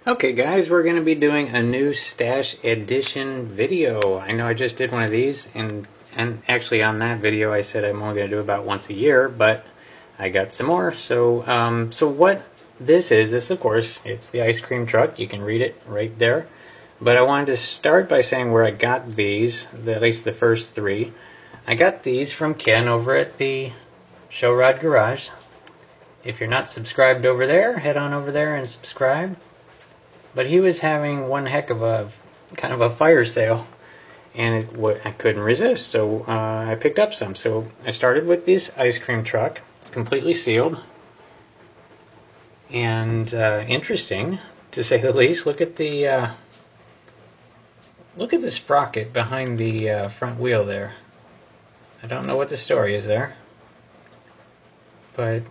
Okay guys, we're going to be doing a new Stash Edition video. I know I just did one of these, and actually on that video I said I'm only going to do about once a year, but I got some more. So so what this is of course, it's the ice cream truck. You can read it right there. But I wanted to start by saying where I got these, at least the first three. I got these from Ken over at the Show Rod Garage. If you're not subscribed over there, head on over there and subscribe. But he was having one heck of a kind of a fire sale, and I couldn't resist, so I picked up some. So I started with this ice cream truck. It's completely sealed, and interesting to say the least. Look at the sprocket behind the front wheel there. I don't know what the story is there, but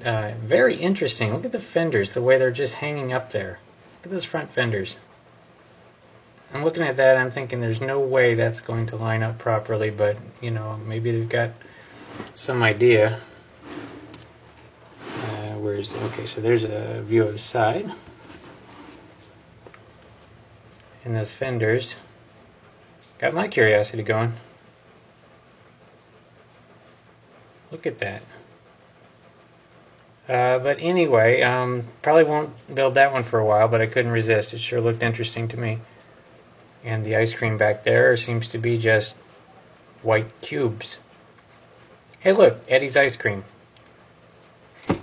very interesting. Look at the fenders, the way they're just hanging up there. Look at those front fenders. I'm looking at that, I'm thinking there's no way that's going to line up properly, but you know, maybe they've got some idea. Where's okay, so there's a view of the side. And those fenders got my curiosity going. Look at that. But anyway, probably won't build that one for a while, but I couldn't resist. It sure looked interesting to me. And the ice cream back there seems to be just white cubes. Hey look, Eddie's ice cream.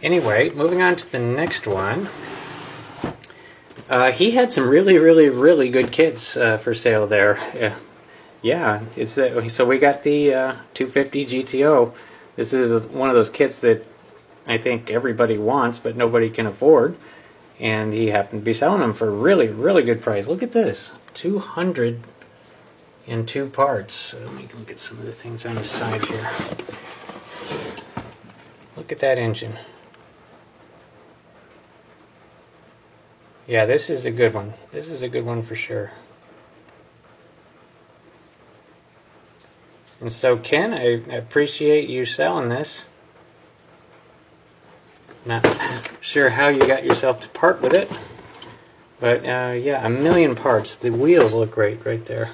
Anyway, moving on to the next one. He had some really good kits for sale there. Yeah, it's so we got the 250 GTO. This is one of those kits that I think everybody wants, but nobody can afford. And he happened to be selling them for a really good price. Look at this, 202 parts. Let me look at some of the things on the side here. Look at that engine. Yeah, this is a good one. This is a good one for sure. And so, Ken, I appreciate you selling this. Not sure how you got yourself to part with it, but yeah, 1,000,000 parts. The wheels look great right there.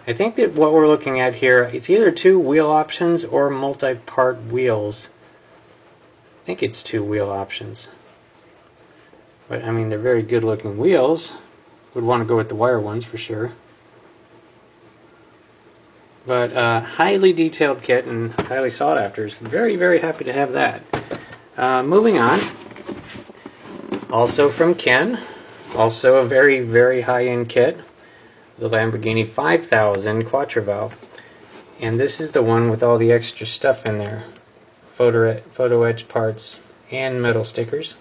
I think that what we're looking at here, it's either 2 wheel options or multi-part wheels. I think it's 2 wheel options. But I mean, they're very good looking wheels. Would want to go with the wire ones for sure. But highly detailed kit and highly sought after. Very happy to have that. Moving on, also from Ken, also a very high-end kit, the Lamborghini 5000 Quattro Valve, and this is the one with all the extra stuff in there, photo etch parts and metal stickers.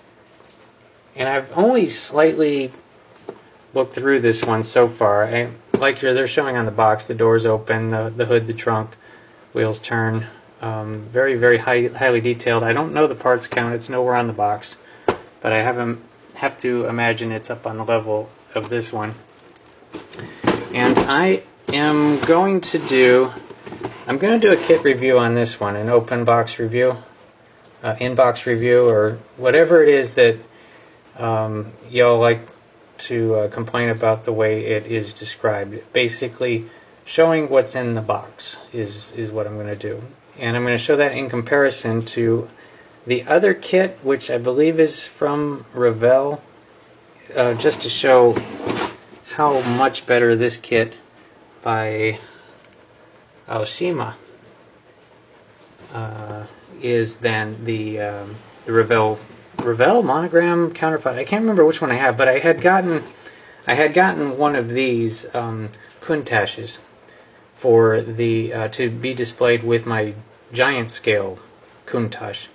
And I've only slightly looked through this one so far. Like they're showing on the box, the doors open, the hood, the trunk, wheels turn. Very highly detailed. I don't know the parts count. It's nowhere on the box, but I have to imagine it's up on the level of this one. And I am going to do a kit review on this one, an open box review, in-box review, or whatever it is that y'all like to complain about the way it is described. Basically, showing what's in the box is what I'm going to do. And I'm going to show that in comparison to the other kit, which I believe is from Revell, just to show how much better this kit by Aoshima is than the Revell monogram counterpart. I can't remember which one I have, but I had gotten one of these Countaches for the to be displayed with my giant scale Countach,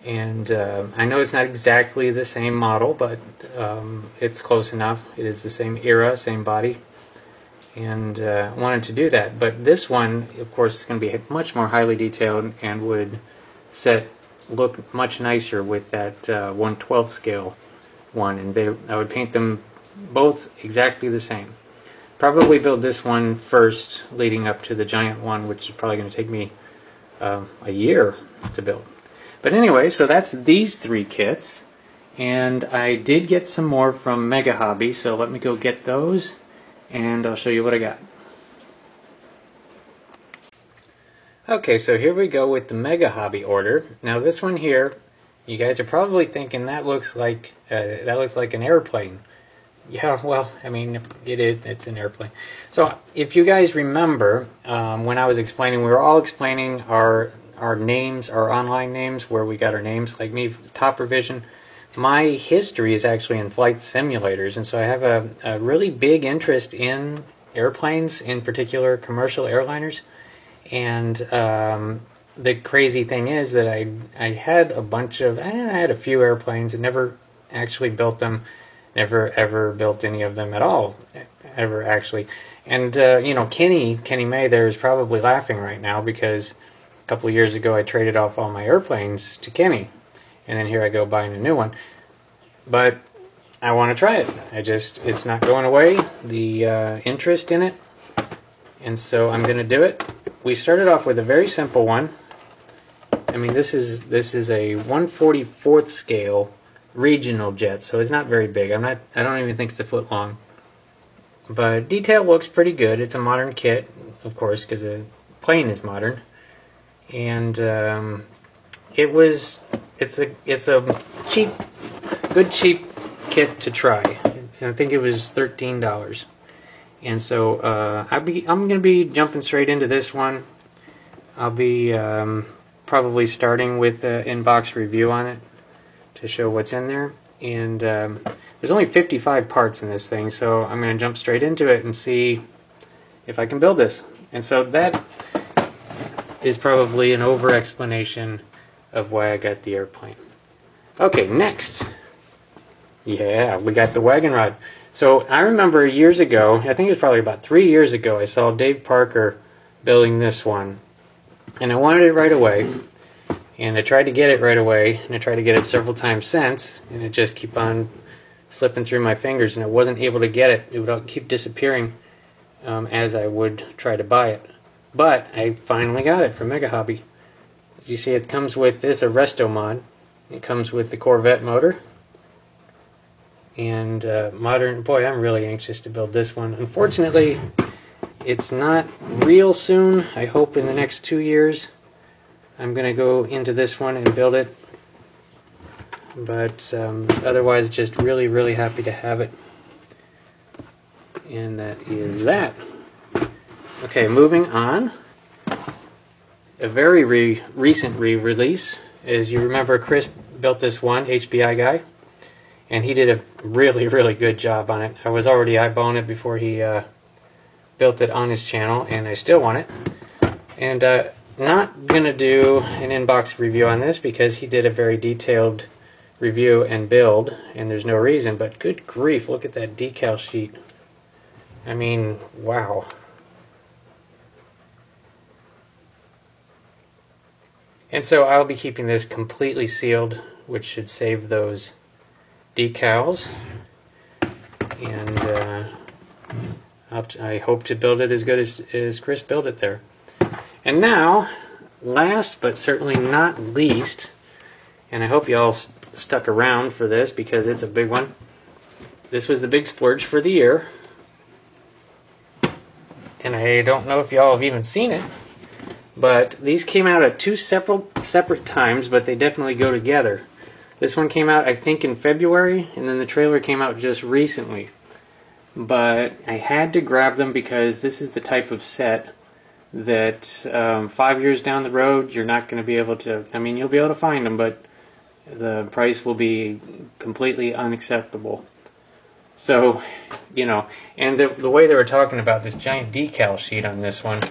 and I know it's not exactly the same model, but it's close enough. It is the same era, same body, and wanted to do that. But this one, of course, is going to be much more highly detailed and would look much nicer with that 1/12 scale one, and I would paint them both exactly the same. Probably build this one first, leading up to the giant one, which is probably going to take me a year to build. But anyway, so that's these 3 kits, And I did get some more from Mega Hobby, so let me go get those and I'll show you what I got. Okay, so here we go with the Mega Hobby order. Now this one here, you guys are probably thinking that looks like an airplane. Yeah, well, I mean, it is. It's an airplane. So if you guys remember, when I was explaining, we were all explaining our names, our online names, where we got our names. Like me, Top Revision. My history is actually in flight simulators, and so I have a really big interest in airplanes, in particular commercial airliners. And the crazy thing is that I had a few airplanes and never actually built them. Never ever built any of them at all, ever actually. And you know, Kenny May there is probably laughing right now because a couple of years ago I traded off all my airplanes to Kenny, and then here I go buying a new one. But I want to try it. It's not going away, the interest in it, and so I'm going to do it. We started off with a very simple one. I mean, this is a 1/44th scale regional jet, so it's not very big. I don't even think it's a foot long. But detail looks pretty good. It's a modern kit, of course, because the plane is modern. And it's a good cheap kit to try. And I think it was $13. And so I'm going to be jumping straight into this one. I'll be probably starting with an in-box review on it to show what's in there. And there's only 55 parts in this thing, so I'm going to jump straight into it and see if I can build this. And so that is probably an over-explanation of why I got the airplane. Okay, next. Yeah, we got the wagon rod. So I remember years ago, I think it was probably about 3 years ago, I saw Dave Parker building this one. And I wanted it right away. And I tried to get it right away, and I tried to get it several times since, and it just keep on slipping through my fingers, and I wasn't able to get it. It would keep disappearing as I would try to buy it. But I finally got it from Mega Hobby. As you see, it comes with this Arresto mod. It comes with the Corvette motor. And modern, boy, I'm really anxious to build this one. Unfortunately, it's not real soon. I hope in the next 2 years. I'm going to go into this one and build it, but otherwise just really, really happy to have it. And that is that. Okay, moving on. A very recent re-release. As you remember, Chris built this one, HBI guy, and he did a really, really good job on it. I was already eyeballing it before he built it on his channel, and I still want it. And not going to do an in-box review on this because he did a very detailed review and build, and there's no reason, but good grief, look at that decal sheet. I mean, wow. And so I'll be keeping this completely sealed, which should save those decals. And I hope to build it as good as Chris built it there. And now, last but certainly not least, and I hope you all stuck around for this because it's a big one. This was the big splurge for the year. And I don't know if y'all have even seen it, but these came out at two separate times, but they definitely go together. This one came out, I think, in February, and then the trailer came out just recently. But I had to grab them because this is the type of set that 5 years down the road you're not going to be able to, I mean, you'll be able to find them, but the price will be completely unacceptable. So, you know, and the way they were talking about this giant decal sheet on this one,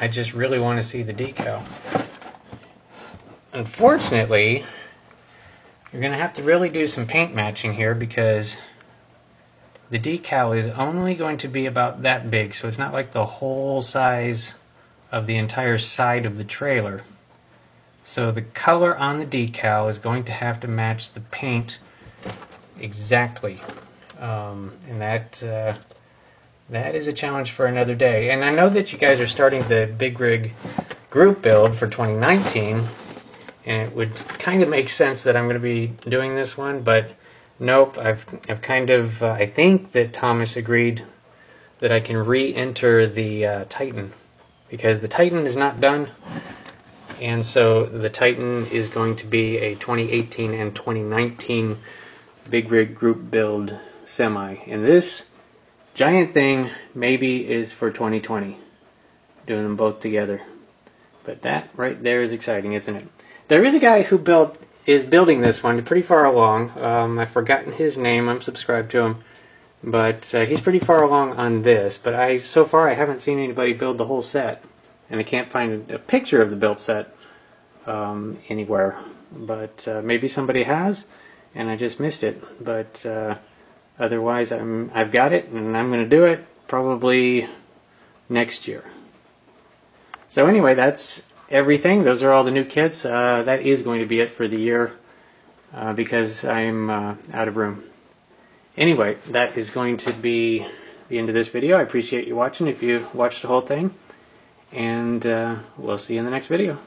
I just really want to see the decal. Unfortunately, you're going to have to really do some paint matching here because the decal is only going to be about that big, so it's not like the whole size of the entire side of the trailer. So the color on the decal is going to have to match the paint exactly. And that is a challenge for another day. And I know that you guys are starting the Big Rig group build for 2019, and it would kind of make sense that I'm going to be doing this one, but nope. I've kind of I think that Thomas agreed that I can re-enter the Titan, because the Titan is not done, and so the Titan is going to be a 2018 and 2019 big rig group build semi, and this giant thing maybe is for 2020, doing them both together. But that right there is exciting, isn't it? There is a guy who is building this one pretty far along. I've forgotten his name. I'm subscribed to him, but he's pretty far along on this. But so far I haven't seen anybody build the whole set, and I can't find a picture of the built set anywhere. But maybe somebody has, and I just missed it. But otherwise, I've got it, and I'm going to do it probably next year. So anyway, that's everything. Those are all the new kits. That is going to be it for the year because I'm out of room. Anyway, that is going to be the end of this video. I appreciate you watching if you watched the whole thing, and we'll see you in the next video.